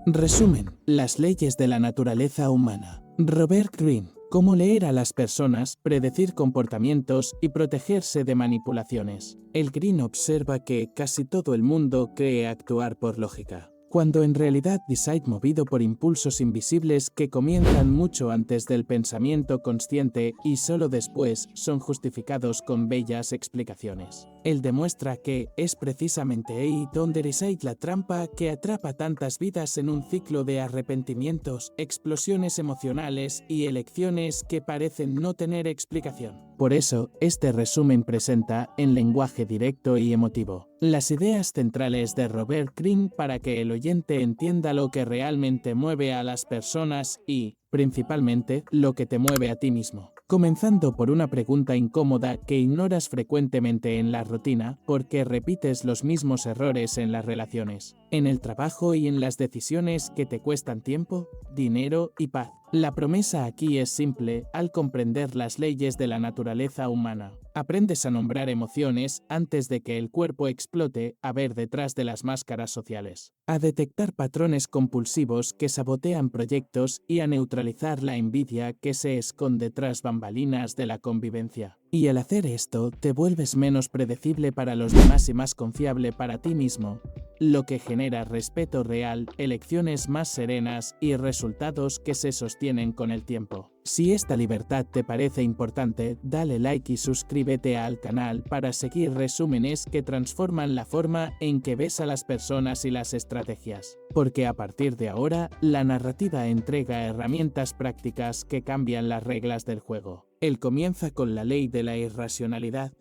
Resumen: las leyes de la naturaleza humana. Robert Greene. Cómo leer a las personas, predecir comportamientos y protegerse de manipulaciones. El Greene observa que casi todo el mundo cree actuar por lógica, cuando en realidad decide movido por impulsos invisibles que comienzan mucho antes del pensamiento consciente y solo después son justificados con bellas explicaciones. Él demuestra que es precisamente ahí donde reside la trampa que atrapa tantas vidas en un ciclo de arrepentimientos, explosiones emocionales y elecciones que parecen no tener explicación. Por eso, este resumen presenta, en lenguaje directo y emotivo, las ideas centrales de Robert Greene para que el oyente entienda lo que realmente mueve a las personas y, principalmente, lo que te mueve a ti mismo. Comenzando por una pregunta incómoda que ignoras frecuentemente en la rutina porque repites los mismos errores en las relaciones, en el trabajo y en las decisiones que te cuestan tiempo, dinero y paz. La promesa aquí es simple al comprender las leyes de la naturaleza humana. Aprendes a nombrar emociones antes de que el cuerpo explote, a ver detrás de las máscaras sociales, a detectar patrones compulsivos que sabotean proyectos y a neutralizar la envidia que se esconde tras bambalinas de la convivencia. Y al hacer esto, te vuelves menos predecible para los demás y más confiable para ti mismo, lo que genera respeto real, elecciones más serenas y resultados que se sostienen con el tiempo. Si esta libertad te parece importante, dale like y suscríbete al canal para seguir resúmenes que transforman la forma en que ves a las personas y las estrategias. Porque a partir de ahora, la narrativa entrega herramientas prácticas que cambian las reglas del juego. Él comienza con la ley de la irracionalidad,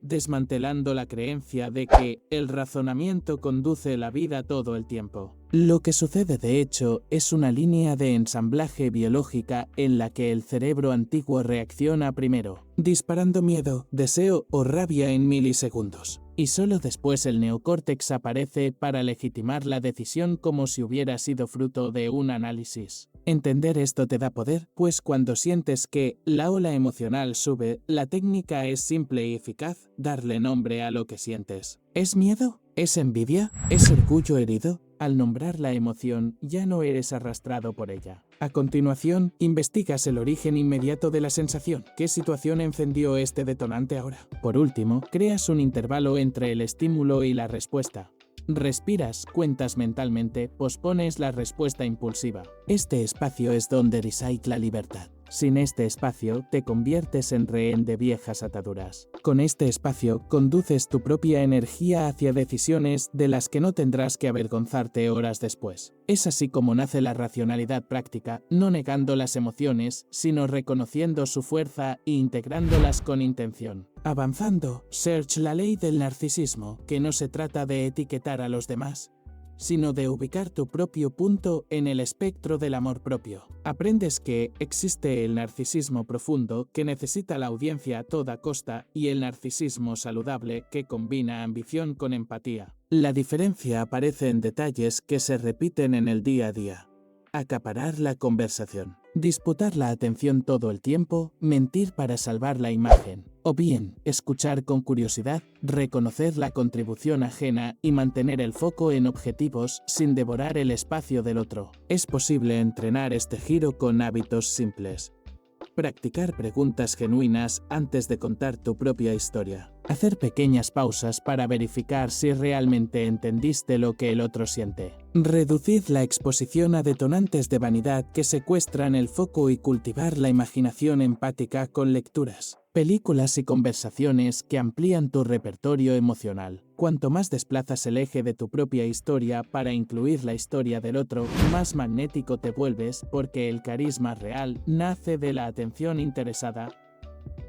desmantelando la creencia de que el razonamiento conduce la vida todo el tiempo. Lo que sucede de hecho es una línea de ensamblaje biológica en la que el cerebro antiguo reacciona primero, disparando miedo, deseo o rabia en milisegundos. Y solo después el neocórtex aparece para legitimar la decisión como si hubiera sido fruto de un análisis. Entender esto te da poder, pues cuando sientes que la ola emocional sube, la técnica es simple y eficaz: darle nombre a lo que sientes. ¿Es miedo? ¿Es envidia? ¿Es orgullo herido? Al nombrar la emoción, ya no eres arrastrado por ella. A continuación, investigas el origen inmediato de la sensación. ¿Qué situación encendió este detonante ahora? Por último, creas un intervalo entre el estímulo y la respuesta. Respiras, cuentas mentalmente, pospones la respuesta impulsiva. Este espacio es donde reside la libertad. Sin este espacio, te conviertes en rehén de viejas ataduras. Con este espacio, conduces tu propia energía hacia decisiones de las que no tendrás que avergonzarte horas después. Es así como nace la racionalidad práctica, no negando las emociones, sino reconociendo su fuerza e integrándolas con intención. Avanzando, search la ley del narcisismo, que no se trata de etiquetar a los demás, sino de ubicar tu propio punto en el espectro del amor propio. Aprendes que existe el narcisismo profundo, que necesita la audiencia a toda costa, y el narcisismo saludable, que combina ambición con empatía. La diferencia aparece en detalles que se repiten en el día a día. Acaparar la conversación, disputar la atención todo el tiempo, mentir para salvar la imagen. O bien, escuchar con curiosidad, reconocer la contribución ajena y mantener el foco en objetivos sin devorar el espacio del otro. Es posible entrenar este giro con hábitos simples. Practicar preguntas genuinas antes de contar tu propia historia. Hacer pequeñas pausas para verificar si realmente entendiste lo que el otro siente. Reducir la exposición a detonantes de vanidad que secuestran el foco y cultivar la imaginación empática con lecturas, películas y conversaciones que amplían tu repertorio emocional. Cuanto más desplazas el eje de tu propia historia para incluir la historia del otro, más magnético te vuelves, porque el carisma real nace de la atención interesada,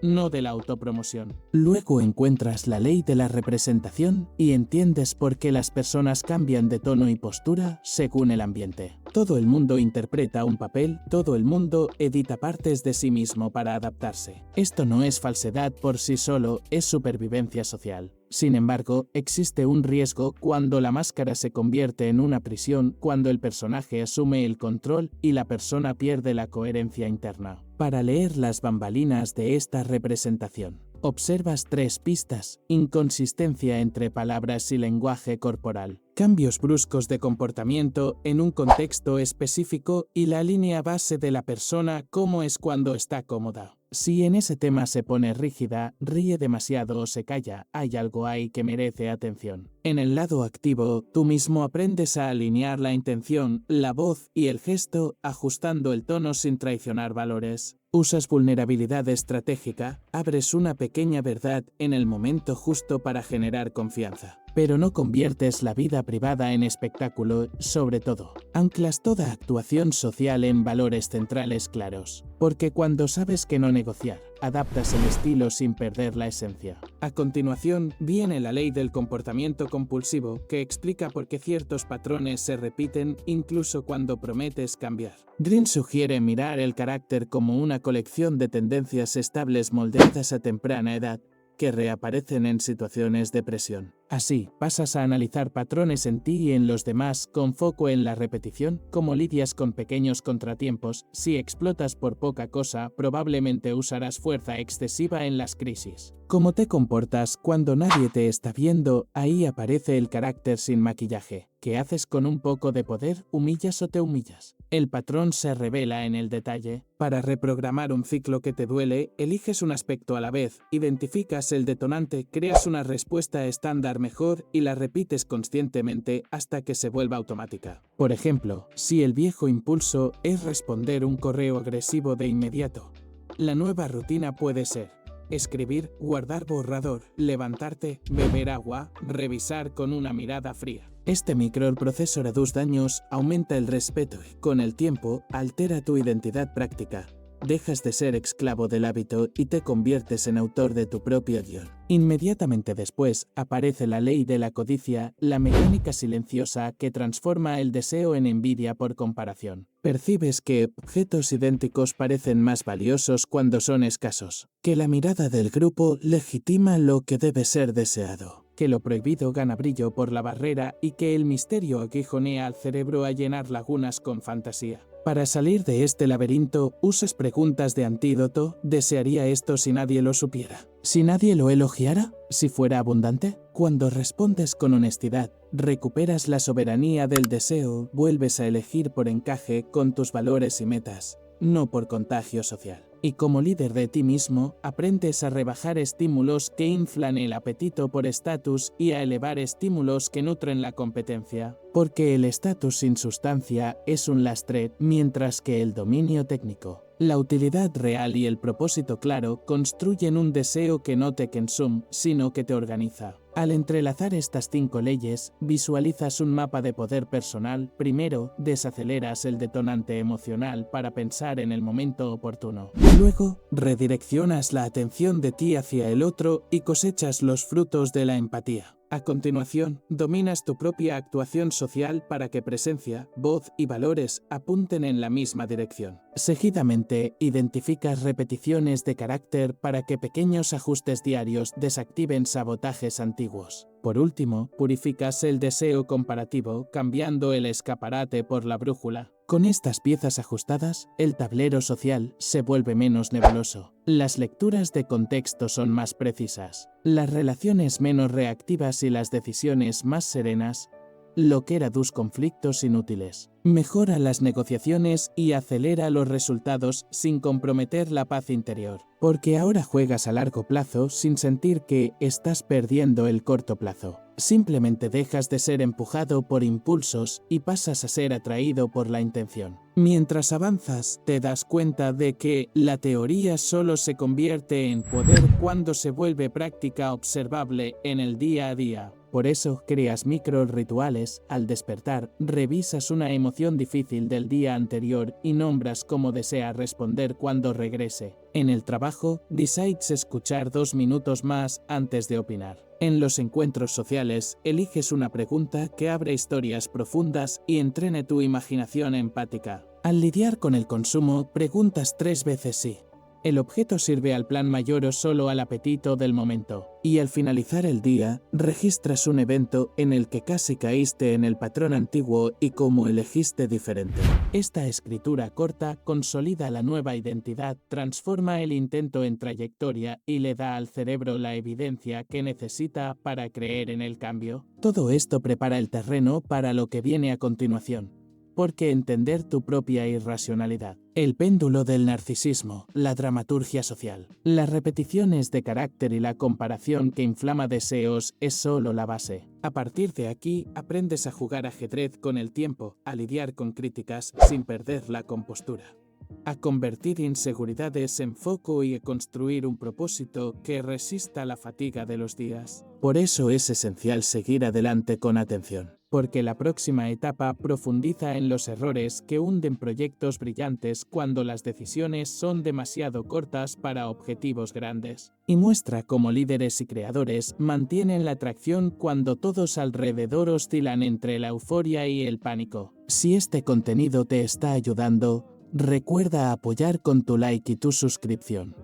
no de la autopromoción. Luego encuentras la ley de la representación y entiendes por qué las personas cambian de tono y postura según el ambiente. Todo el mundo interpreta un papel, todo el mundo edita partes de sí mismo para adaptarse. Esto no es falsedad por sí solo, es supervivencia social. Sin embargo, existe un riesgo cuando la máscara se convierte en una prisión, cuando el personaje asume el control y la persona pierde la coherencia interna. Para leer las bambalinas de esta representación, observas 3 pistas: inconsistencia entre palabras y lenguaje corporal, cambios bruscos de comportamiento en un contexto específico y la línea base de la persona cómo es cuando está cómoda. Si en ese tema se pone rígida, ríe demasiado o se calla, hay algo ahí que merece atención. En el lado activo, tú mismo aprendes a alinear la intención, la voz y el gesto, ajustando el tono sin traicionar valores. Usas vulnerabilidad estratégica, abres una pequeña verdad en el momento justo para generar confianza. Pero no conviertes la vida privada en espectáculo, sobre todo. Anclas toda actuación social en valores centrales claros. Porque cuando sabes que no negociar, adaptas el estilo sin perder la esencia. A continuación, viene la ley del comportamiento compulsivo, que explica por qué ciertos patrones se repiten incluso cuando prometes cambiar. Green sugiere mirar el carácter como una colección de tendencias estables moldeadas a temprana edad, que reaparecen en situaciones de presión. Así, pasas a analizar patrones en ti y en los demás con foco en la repetición, como lidias con pequeños contratiempos. Si explotas por poca cosa, probablemente usarás fuerza excesiva en las crisis. Cómo te comportas cuando nadie te está viendo, ahí aparece el carácter sin maquillaje. ¿Qué haces con un poco de poder? ¿Humillas o te humillas? El patrón se revela en el detalle. Para reprogramar un ciclo que te duele, eliges un aspecto a la vez, identificas el detonante, creas una respuesta estándar mejor y la repites conscientemente hasta que se vuelva automática. Por ejemplo, si el viejo impulso es responder un correo agresivo de inmediato, la nueva rutina puede ser escribir, guardar borrador, levantarte, beber agua, revisar con una mirada fría. Este microproceso reduce daños, aumenta el respeto y, con el tiempo, altera tu identidad práctica. Dejas de ser esclavo del hábito y te conviertes en autor de tu propio guión. Inmediatamente después aparece la ley de la codicia, la mecánica silenciosa que transforma el deseo en envidia por comparación. Percibes que objetos idénticos parecen más valiosos cuando son escasos, que la mirada del grupo legitima lo que debe ser deseado, que lo prohibido gana brillo por la barrera y que el misterio aguijonea al cerebro a llenar lagunas con fantasía. Para salir de este laberinto, usas preguntas de antídoto. ¿Desearía esto si nadie lo supiera? ¿Si nadie lo elogiara? ¿Si fuera abundante? Cuando respondes con honestidad, recuperas la soberanía del deseo, vuelves a elegir por encaje con tus valores y metas, no por contagio social. Y como líder de ti mismo, aprendes a rebajar estímulos que inflan el apetito por estatus y a elevar estímulos que nutren la competencia. Porque el estatus sin sustancia es un lastre, mientras que el dominio técnico, la utilidad real y el propósito claro construyen un deseo que no te consume, sino que te organiza. Al entrelazar estas 5 leyes, visualizas un mapa de poder personal. Primero, desaceleras el detonante emocional para pensar en el momento oportuno. Luego, redireccionas la atención de ti hacia el otro y cosechas los frutos de la empatía. A continuación, dominas tu propia actuación social para que presencia, voz y valores apunten en la misma dirección. Seguidamente, identificas repeticiones de carácter para que pequeños ajustes diarios desactiven sabotajes antiguos. Por último, purificas el deseo comparativo cambiando el escaparate por la brújula. Con estas piezas ajustadas, el tablero social se vuelve menos nebuloso. Las lecturas de contexto son más precisas, las relaciones menos reactivas y las decisiones más serenas. Lo que era tus conflictos inútiles. Mejora las negociaciones y acelera los resultados sin comprometer la paz interior. Porque ahora juegas a largo plazo sin sentir que estás perdiendo el corto plazo. Simplemente dejas de ser empujado por impulsos y pasas a ser atraído por la intención. Mientras avanzas, te das cuenta de que la teoría solo se convierte en poder cuando se vuelve práctica observable en el día a día. Por eso creas micro rituales. Al despertar, revisas una emoción difícil del día anterior y nombras cómo deseas responder cuando regrese. En el trabajo, decides escuchar 2 minutos más antes de opinar. En los encuentros sociales, eliges una pregunta que abre historias profundas y entrene tu imaginación empática. Al lidiar con el consumo, preguntas 3 veces sí. El objeto sirve al plan mayor o solo al apetito del momento. Y al finalizar el día, registras un evento en el que casi caíste en el patrón antiguo y cómo elegiste diferente. Esta escritura corta consolida la nueva identidad, transforma el intento en trayectoria y le da al cerebro la evidencia que necesita para creer en el cambio. Todo esto prepara el terreno para lo que viene a continuación. Porque entender tu propia irracionalidad. El péndulo del narcisismo, la dramaturgia social, las repeticiones de carácter y la comparación que inflama deseos es solo la base. A partir de aquí, aprendes a jugar ajedrez con el tiempo, a lidiar con críticas sin perder la compostura, a convertir inseguridades en foco y a construir un propósito que resista la fatiga de los días. Por eso es esencial seguir adelante con atención, porque la próxima etapa profundiza en los errores que hunden proyectos brillantes cuando las decisiones son demasiado cortas para objetivos grandes, y muestra cómo líderes y creadores mantienen la atracción cuando todos alrededor oscilan entre la euforia y el pánico. Si este contenido te está ayudando, recuerda apoyar con tu like y tu suscripción.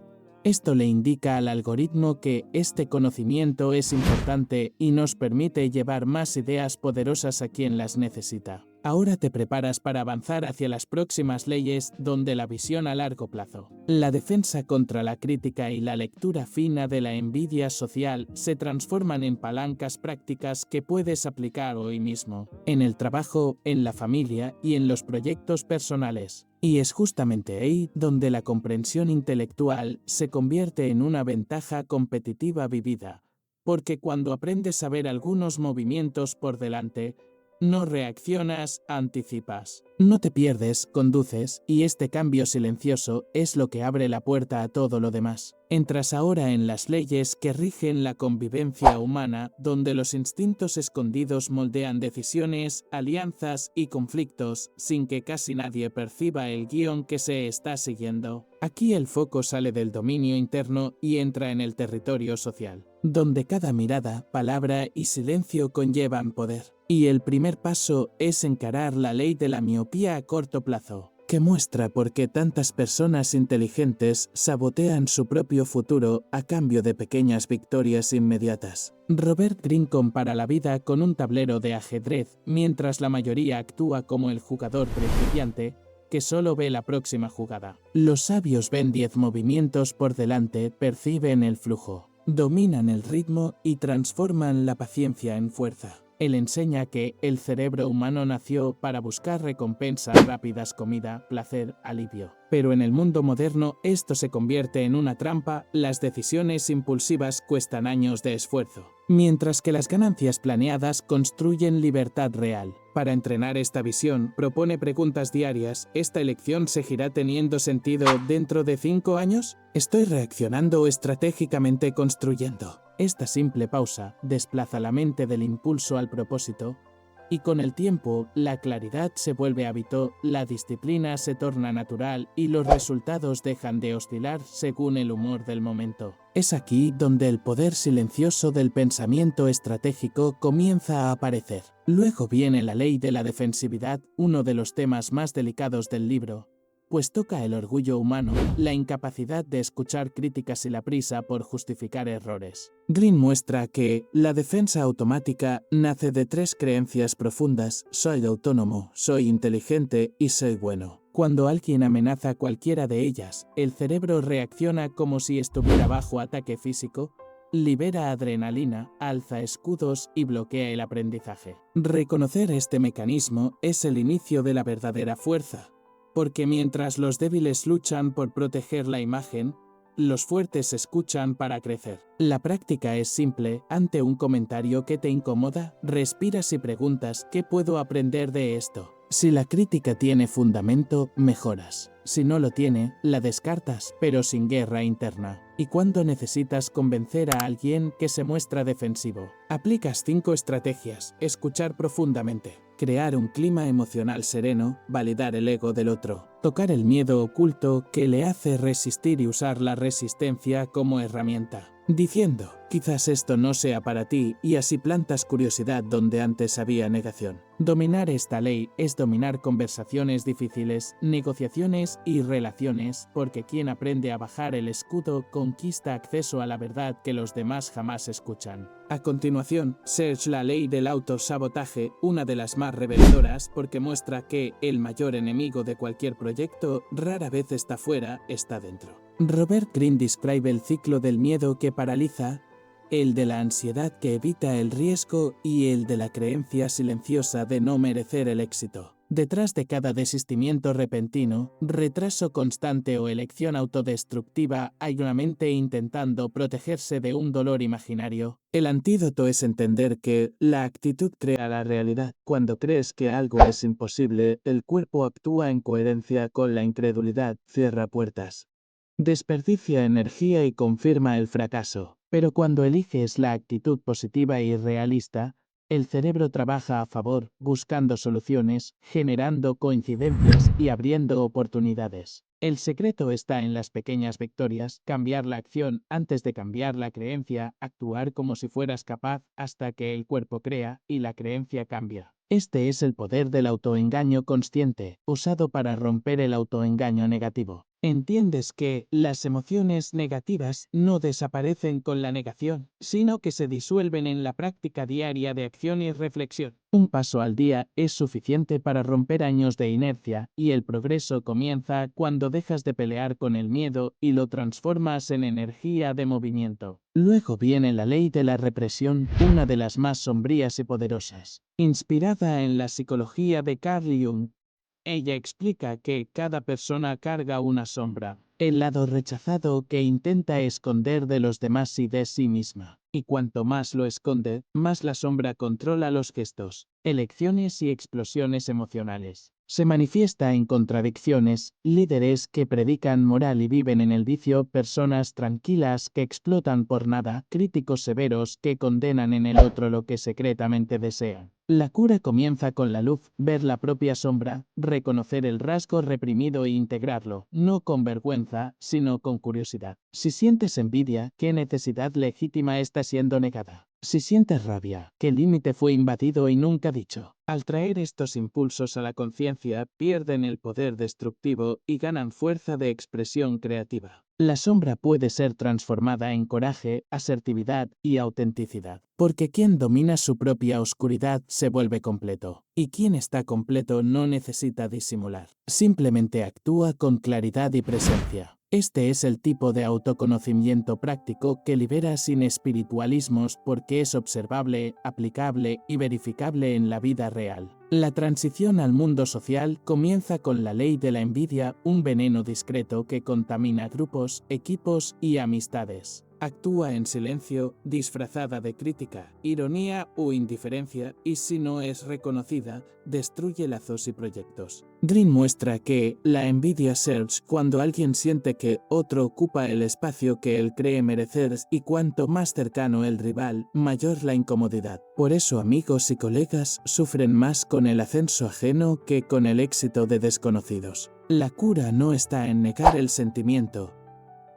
Esto le indica al algoritmo que este conocimiento es importante y nos permite llevar más ideas poderosas a quien las necesita. Ahora te preparas para avanzar hacia las próximas leyes donde la visión a largo plazo, la defensa contra la crítica y la lectura fina de la envidia social se transforman en palancas prácticas que puedes aplicar hoy mismo, en el trabajo, en la familia y en los proyectos personales. Y es justamente ahí donde la comprensión intelectual se convierte en una ventaja competitiva vivida, porque cuando aprendes a ver algunos movimientos por delante, no reaccionas, anticipas. No te pierdes, conduces, y este cambio silencioso es lo que abre la puerta a todo lo demás. Entras ahora en las leyes que rigen la convivencia humana, donde los instintos escondidos moldean decisiones, alianzas y conflictos, sin que casi nadie perciba el guión que se está siguiendo. Aquí el foco sale del dominio interno y entra en el territorio social, donde cada mirada, palabra y silencio conllevan poder. Y el primer paso es encarar la ley de la miopía a corto plazo, que muestra por qué tantas personas inteligentes sabotean su propio futuro a cambio de pequeñas victorias inmediatas. Robert Greene compara la vida con un tablero de ajedrez, mientras la mayoría actúa como el jugador principiante, que solo ve la próxima jugada. Los sabios ven 10 movimientos por delante, perciben el flujo, dominan el ritmo y transforman la paciencia en fuerza. Él enseña que el cerebro humano nació para buscar recompensas rápidas, comida, placer, alivio. Pero en el mundo moderno esto se convierte en una trampa, las decisiones impulsivas cuestan años de esfuerzo, mientras que las ganancias planeadas construyen libertad real. Para entrenar esta visión, propone preguntas diarias. ¿Esta elección seguirá teniendo sentido dentro de 5 años? ¿Estoy reaccionando o estratégicamente construyendo? Esta simple pausa desplaza la mente del impulso al propósito, y con el tiempo la claridad se vuelve hábito, la disciplina se torna natural y los resultados dejan de oscilar según el humor del momento. Es aquí donde el poder silencioso del pensamiento estratégico comienza a aparecer. Luego viene la ley de la defensividad, uno de los temas más delicados del libro, pues toca el orgullo humano, la incapacidad de escuchar críticas y la prisa por justificar errores. Greene muestra que la defensa automática nace de 3 creencias profundas: soy autónomo, soy inteligente y soy bueno. Cuando alguien amenaza cualquiera de ellas, el cerebro reacciona como si estuviera bajo ataque físico, libera adrenalina, alza escudos y bloquea el aprendizaje. Reconocer este mecanismo es el inicio de la verdadera fuerza, porque mientras los débiles luchan por proteger la imagen, los fuertes escuchan para crecer. La práctica es simple. Ante un comentario que te incomoda, respiras y preguntas: ¿qué puedo aprender de esto? Si la crítica tiene fundamento, mejoras. Si no lo tiene, la descartas, pero sin guerra interna. Y cuando necesitas convencer a alguien que se muestra defensivo, aplicas 5 estrategias: escuchar profundamente, crear un clima emocional sereno, validar el ego del otro, tocar el miedo oculto que le hace resistir y usar la resistencia como herramienta. diciendo, quizás esto no sea para ti, y así plantas curiosidad donde antes había negación. Dominar esta ley es dominar conversaciones difíciles, negociaciones y relaciones, porque quien aprende a bajar el escudo conquista acceso a la verdad que los demás jamás escuchan. A continuación, Serge la ley del autosabotaje, una de las más reveladoras porque muestra que el mayor enemigo de cualquier proyecto rara vez está fuera, está dentro. Robert Greene describe el ciclo del miedo que paraliza, el de la ansiedad que evita el riesgo y el de la creencia silenciosa de no merecer el éxito. Detrás de cada desistimiento repentino, retraso constante o elección autodestructiva hay una mente intentando protegerse de un dolor imaginario. El antídoto es entender que la actitud crea la realidad. Cuando crees que algo es imposible, el cuerpo actúa en coherencia con la incredulidad, cierra puertas, desperdicia energía y confirma el fracaso. Pero cuando eliges la actitud positiva y realista, el cerebro trabaja a favor, buscando soluciones, generando coincidencias y abriendo oportunidades. El secreto está en las pequeñas victorias, cambiar la acción antes de cambiar la creencia, actuar como si fueras capaz hasta que el cuerpo crea y la creencia cambia. Este es el poder del autoengaño consciente, usado para romper el autoengaño negativo. Entiendes que las emociones negativas no desaparecen con la negación, sino que se disuelven en la práctica diaria de acción y reflexión. Un paso al día es suficiente para romper años de inercia, y el progreso comienza cuando dejas de pelear con el miedo y lo transformas en energía de movimiento. Luego viene la ley de la represión, una de las más sombrías y poderosas. Inspirada en la psicología de Carl Jung, ella explica que cada persona carga una sombra, el lado rechazado que intenta esconder de los demás y de sí misma. Y cuanto más lo esconde, más la sombra controla los gestos, elecciones y explosiones emocionales. Se manifiesta en contradicciones, líderes que predican moral y viven en el vicio, personas tranquilas que explotan por nada, críticos severos que condenan en el otro lo que secretamente desean. La cura comienza con la luz, ver la propia sombra, reconocer el rasgo reprimido e integrarlo, no con vergüenza, sino con curiosidad. Si sientes envidia, ¿qué necesidad legítima está siendo negada? Si sientes rabia, ¿qué límite fue invadido y nunca dicho? Al traer estos impulsos a la conciencia, pierden el poder destructivo y ganan fuerza de expresión creativa. La sombra puede ser transformada en coraje, asertividad y autenticidad. Porque quien domina su propia oscuridad se vuelve completo. Y quien está completo no necesita disimular. Simplemente actúa con claridad y presencia. Este es el tipo de autoconocimiento práctico que libera sin espiritualismos porque es observable, aplicable y verificable en la vida real. La transición al mundo social comienza con la ley de la envidia, un veneno discreto que contamina grupos, equipos y amistades. Actúa en silencio, disfrazada de crítica, ironía o indiferencia, y si no es reconocida, destruye lazos y proyectos. Greene muestra que la envidia surge cuando alguien siente que otro ocupa el espacio que él cree merecer, y cuanto más cercano el rival, mayor la incomodidad. Por eso amigos y colegas sufren más con el ascenso ajeno que con el éxito de desconocidos. La cura no está en negar el sentimiento,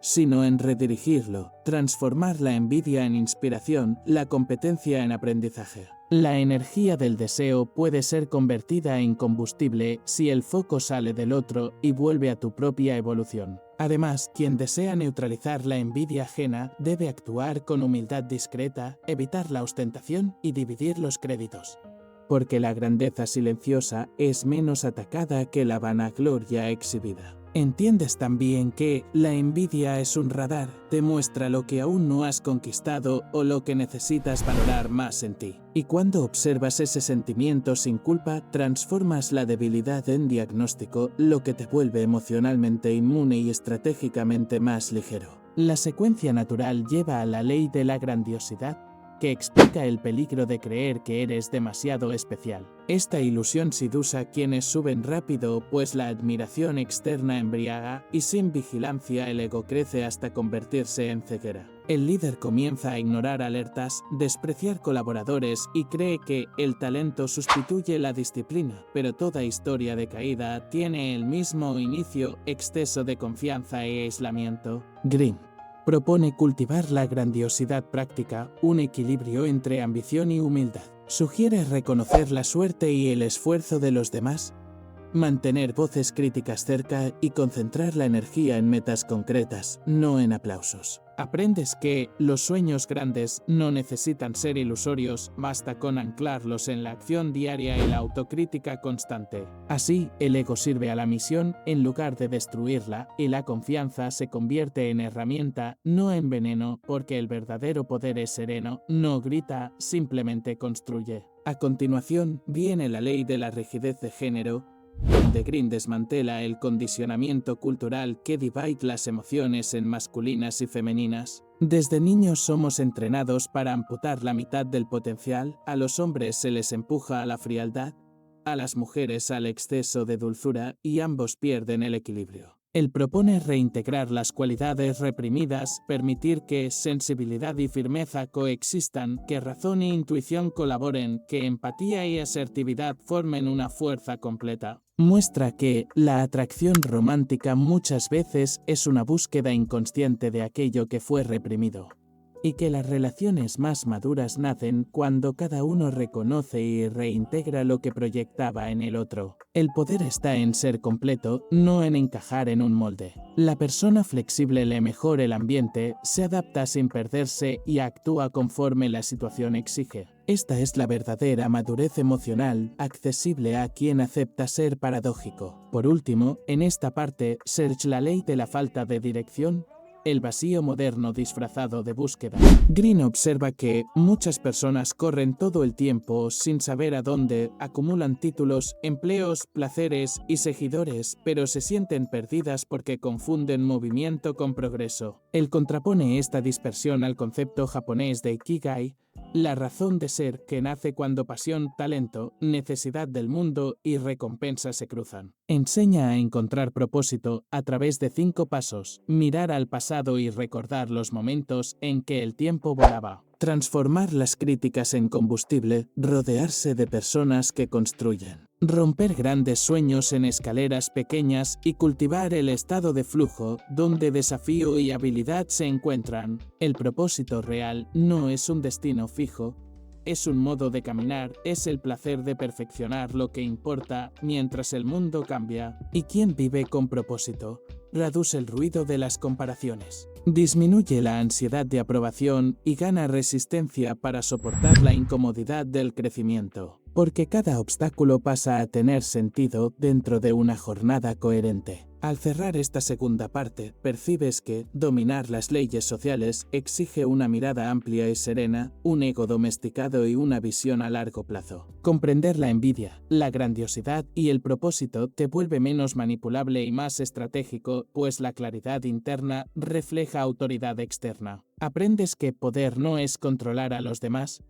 sino en redirigirlo, transformar la envidia en inspiración, la competencia en aprendizaje. La energía del deseo puede ser convertida en combustible si el foco sale del otro y vuelve a tu propia evolución. Además, quien desea neutralizar la envidia ajena debe actuar con humildad discreta, evitar la ostentación y dividir los créditos. Porque la grandeza silenciosa es menos atacada que la vanagloria exhibida. Entiendes también que la envidia es un radar, te muestra lo que aún no has conquistado o lo que necesitas valorar más en ti. Y cuando observas ese sentimiento sin culpa, transformas la debilidad en diagnóstico, lo que te vuelve emocionalmente inmune y estratégicamente más ligero. La secuencia natural lleva a la ley de la grandiosidad, que explica el peligro de creer que eres demasiado especial. Esta ilusión seduce a quienes suben rápido, pues la admiración externa embriaga y sin vigilancia el ego crece hasta convertirse en ceguera. El líder comienza a ignorar alertas, despreciar colaboradores y cree que el talento sustituye la disciplina, pero toda historia de caída tiene el mismo inicio: exceso de confianza y aislamiento. Greene Propone cultivar la grandiosidad práctica, un equilibrio entre ambición y humildad. Sugiere reconocer la suerte y el esfuerzo de los demás, mantener voces críticas cerca y concentrar la energía en metas concretas, no en aplausos. Aprendes que los sueños grandes no necesitan ser ilusorios, basta con anclarlos en la acción diaria y la autocrítica constante. Así, el ego sirve a la misión en lugar de destruirla, y la confianza se convierte en herramienta, no en veneno, porque el verdadero poder es sereno, no grita, simplemente construye. A continuación, viene la ley de la rigidez de género, donde Green desmantela el condicionamiento cultural que divide las emociones en masculinas y femeninas. Desde niños somos entrenados para amputar la mitad del potencial, a los hombres se les empuja a la frialdad, a las mujeres al exceso de dulzura y ambos pierden el equilibrio. Él propone reintegrar las cualidades reprimidas, permitir que sensibilidad y firmeza coexistan, que razón e intuición colaboren, que empatía y asertividad formen una fuerza completa. Muestra que la atracción romántica muchas veces es una búsqueda inconsciente de aquello que fue reprimido, y que las relaciones más maduras nacen cuando cada uno reconoce y reintegra lo que proyectaba en el otro. El poder está en ser completo, no en encajar en un molde. La persona flexible lee mejor el ambiente, se adapta sin perderse y actúa conforme la situación exige. Esta es la verdadera madurez emocional, accesible a quien acepta ser paradójico. Por último, en esta parte, Serge la ley de la falta de dirección, el vacío moderno disfrazado de búsqueda. Green observa que muchas personas corren todo el tiempo sin saber a dónde, acumulan títulos, empleos, placeres y seguidores, pero se sienten perdidas porque confunden movimiento con progreso. Él contrapone esta dispersión al concepto japonés de Ikigai, la razón de ser que nace cuando pasión, talento, necesidad del mundo y recompensa se cruzan. Enseña a encontrar propósito a través de 5 pasos: mirar al pasado y recordar los momentos en que el tiempo volaba. Transformar las críticas en combustible, rodearse de personas que construyen. Romper grandes sueños en escaleras pequeñas y cultivar el estado de flujo, donde desafío y habilidad se encuentran. El propósito real no es un destino fijo, es un modo de caminar, es el placer de perfeccionar lo que importa mientras el mundo cambia. ¿Y quién vive con propósito? Reduce el ruido de las comparaciones, disminuye la ansiedad de aprobación y gana resistencia para soportar la incomodidad del crecimiento, porque cada obstáculo pasa a tener sentido dentro de una jornada coherente. Al cerrar esta segunda parte, percibes que dominar las leyes sociales exige una mirada amplia y serena, un ego domesticado y una visión a largo plazo. Comprender la envidia, la grandiosidad y el propósito te vuelve menos manipulable y más estratégico, pues la claridad interna refleja autoridad externa. Aprendes que poder no es controlar a los demás,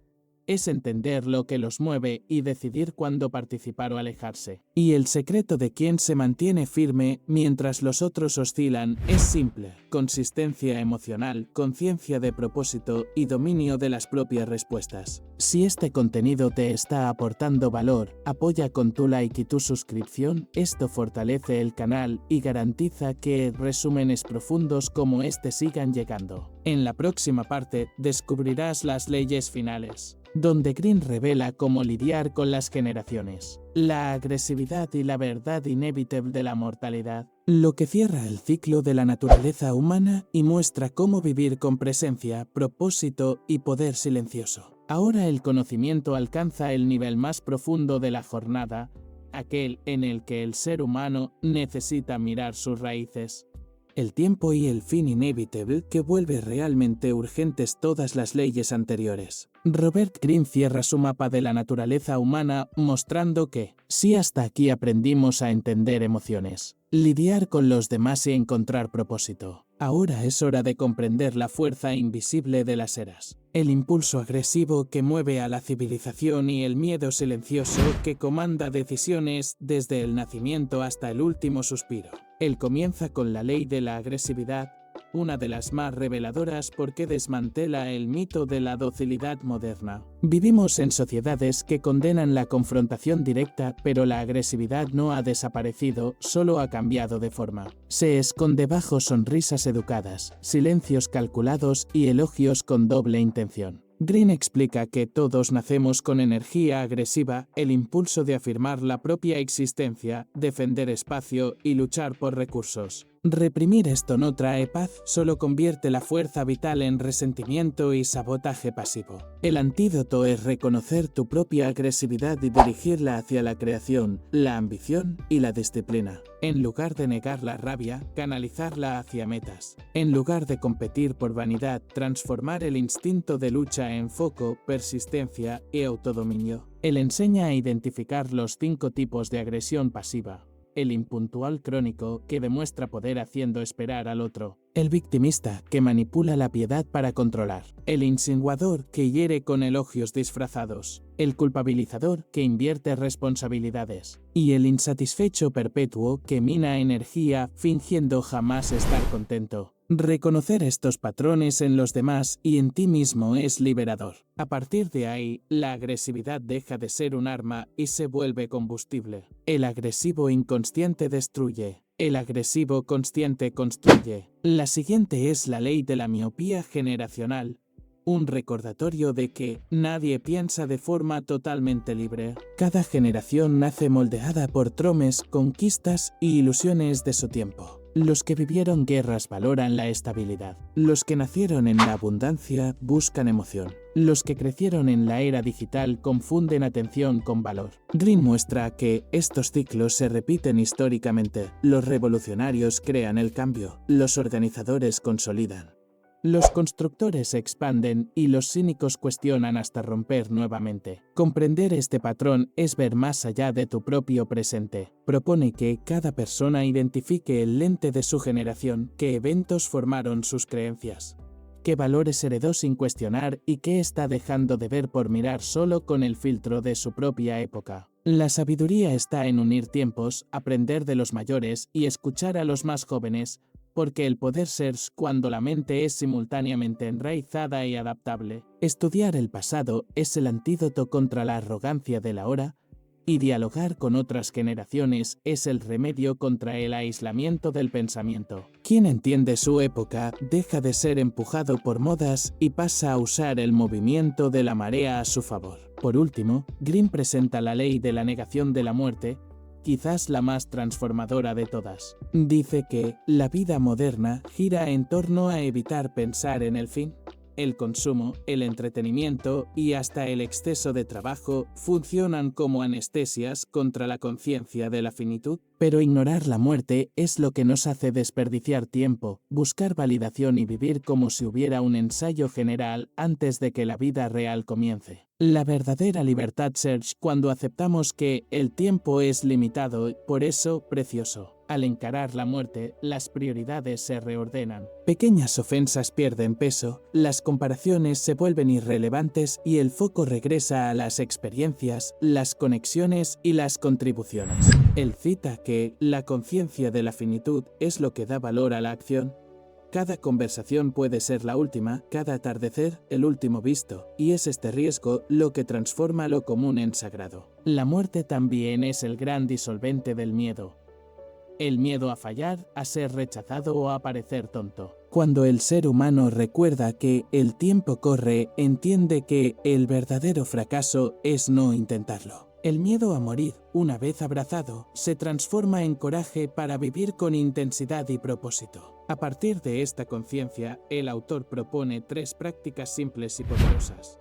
es entender lo que los mueve y decidir cuándo participar o alejarse. Y el secreto de quien se mantiene firme mientras los otros oscilan es simple: consistencia emocional, conciencia de propósito y dominio de las propias respuestas. Si este contenido te está aportando valor, apoya con tu like y tu suscripción. Esto fortalece el canal y garantiza que resúmenes profundos como este sigan llegando. En la próxima parte descubrirás las leyes finales, donde Green revela cómo lidiar con las generaciones, la agresividad y la verdad inevitable de la mortalidad, lo que cierra el ciclo de la naturaleza humana y muestra cómo vivir con presencia, propósito y poder silencioso. Ahora el conocimiento alcanza el nivel más profundo de la jornada, aquel en el que el ser humano necesita mirar sus raíces, el tiempo y el fin inevitable que vuelve realmente urgentes todas las leyes anteriores. Robert Greene cierra su mapa de la naturaleza humana mostrando que, si hasta aquí aprendimos a entender emociones, lidiar con los demás y encontrar propósito, ahora es hora de comprender la fuerza invisible de las eras. El impulso agresivo que mueve a la civilización y el miedo silencioso que comanda decisiones desde el nacimiento hasta el último suspiro. Él comienza con la ley de la agresividad, una de las más reveladoras porque desmantela el mito de la docilidad moderna. Vivimos en sociedades que condenan la confrontación directa, pero la agresividad no ha desaparecido, solo ha cambiado de forma. Se esconde bajo sonrisas educadas, silencios calculados y elogios con doble intención. Green explica que todos nacemos con energía agresiva, el impulso de afirmar la propia existencia, defender espacio y luchar por recursos. Reprimir esto no trae paz, solo convierte la fuerza vital en resentimiento y sabotaje pasivo. El antídoto es reconocer tu propia agresividad y dirigirla hacia la creación, la ambición y la disciplina. En lugar de negar la rabia, canalizarla hacia metas. En lugar de competir por vanidad, transformar el instinto de lucha en foco, persistencia y autodominio. Él enseña a identificar los 5 tipos de agresión pasiva. El impuntual crónico, que demuestra poder haciendo esperar al otro. El victimista, que manipula la piedad para controlar. El insinuador, que hiere con elogios disfrazados. El culpabilizador, que invierte responsabilidades. Y el insatisfecho perpetuo, que mina energía fingiendo jamás estar contento. Reconocer estos patrones en los demás y en ti mismo es liberador. A partir de ahí, la agresividad deja de ser un arma y se vuelve combustible. El agresivo inconsciente destruye. El agresivo consciente construye. La siguiente es la ley de la miopía generacional. Un recordatorio de que nadie piensa de forma totalmente libre. Cada generación nace moldeada por tromes, conquistas y ilusiones de su tiempo. Los que vivieron guerras valoran la estabilidad. Los que nacieron en la abundancia buscan emoción. Los que crecieron en la era digital confunden atención con valor. Green muestra que estos ciclos se repiten históricamente. Los revolucionarios crean el cambio. Los organizadores consolidan. Los constructores expanden y los cínicos cuestionan hasta romper nuevamente. Comprender este patrón es ver más allá de tu propio presente. Propone que cada persona identifique el lente de su generación, qué eventos formaron sus creencias, qué valores heredó sin cuestionar y qué está dejando de ver por mirar solo con el filtro de su propia época. La sabiduría está en unir tiempos, aprender de los mayores y escuchar a los más jóvenes, porque el poder ser cuando la mente es simultáneamente enraizada y adaptable. Estudiar el pasado es el antídoto contra la arrogancia del ahora, y dialogar con otras generaciones es el remedio contra el aislamiento del pensamiento. Quien entiende su época deja de ser empujado por modas y pasa a usar el movimiento de la marea a su favor. Por último, Green presenta la ley de la negación de la muerte, quizás la más transformadora de todas. Dice que la vida moderna gira en torno a evitar pensar en el fin. El consumo, el entretenimiento y hasta el exceso de trabajo funcionan como anestesias contra la conciencia de la finitud. Pero ignorar la muerte es lo que nos hace desperdiciar tiempo, buscar validación y vivir como si hubiera un ensayo general antes de que la vida real comience. La verdadera libertad surge cuando aceptamos que el tiempo es limitado y por eso precioso. Al encarar la muerte, las prioridades se reordenan. Pequeñas ofensas pierden peso, las comparaciones se vuelven irrelevantes y el foco regresa a las experiencias, las conexiones y las contribuciones. Él cita que la conciencia de la finitud es lo que da valor a la acción. Cada conversación puede ser la última, cada atardecer el último visto, y es este riesgo lo que transforma lo común en sagrado. La muerte también es el gran disolvente del miedo. El miedo a fallar, a ser rechazado o a parecer tonto. Cuando el ser humano recuerda que el tiempo corre, entiende que el verdadero fracaso es no intentarlo. El miedo a morir, una vez abrazado, se transforma en coraje para vivir con intensidad y propósito. A partir de esta conciencia, el autor propone 3 prácticas simples y poderosas.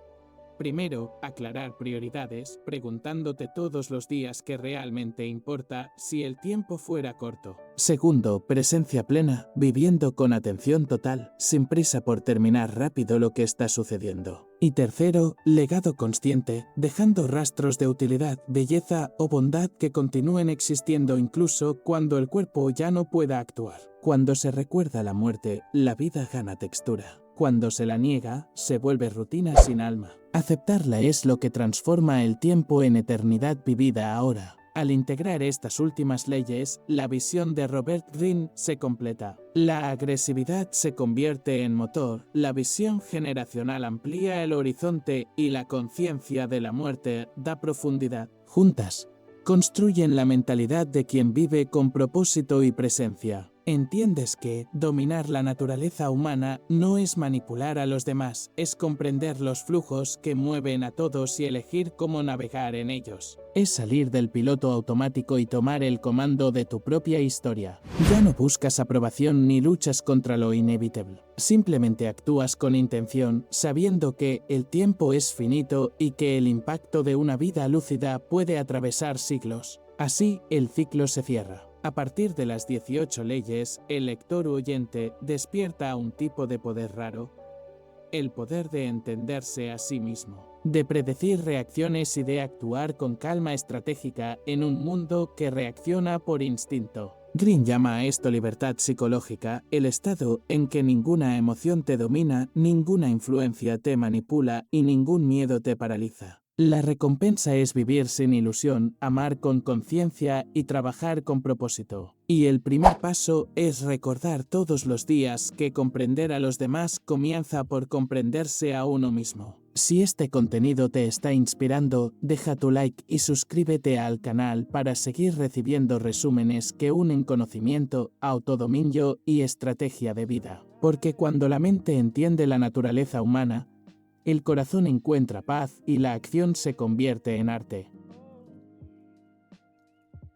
Primero, aclarar prioridades, preguntándote todos los días qué realmente importa si el tiempo fuera corto. Segundo, presencia plena, viviendo con atención total, sin prisa por terminar rápido lo que está sucediendo. Y tercero, legado consciente, dejando rastros de utilidad, belleza o bondad que continúen existiendo incluso cuando el cuerpo ya no pueda actuar. Cuando se recuerda la muerte, la vida gana textura. Cuando se la niega, se vuelve rutina sin alma. Aceptarla es lo que transforma el tiempo en eternidad vivida ahora. Al integrar estas últimas leyes, la visión de Robert Greene se completa. La agresividad se convierte en motor, la visión generacional amplía el horizonte y la conciencia de la muerte da profundidad. Juntas, construyen la mentalidad de quien vive con propósito y presencia. Entiendes que dominar la naturaleza humana no es manipular a los demás, es comprender los flujos que mueven a todos y elegir cómo navegar en ellos. Es salir del piloto automático y tomar el comando de tu propia historia. Ya no buscas aprobación ni luchas contra lo inevitable. Simplemente actúas con intención, sabiendo que el tiempo es finito y que el impacto de una vida lúcida puede atravesar siglos. Así, el ciclo se cierra. A partir de las 18 leyes, el lector oyente despierta a un tipo de poder raro, el poder de entenderse a sí mismo, de predecir reacciones y de actuar con calma estratégica en un mundo que reacciona por instinto. Greene llama a esto libertad psicológica, el estado en que ninguna emoción te domina, ninguna influencia te manipula y ningún miedo te paraliza. La recompensa es vivir sin ilusión, amar con conciencia y trabajar con propósito. Y el primer paso es recordar todos los días que comprender a los demás comienza por comprenderse a uno mismo. Si este contenido te está inspirando, deja tu like y suscríbete al canal para seguir recibiendo resúmenes que unen conocimiento, autodominio y estrategia de vida. Porque cuando la mente entiende la naturaleza humana, el corazón encuentra paz y la acción se convierte en arte.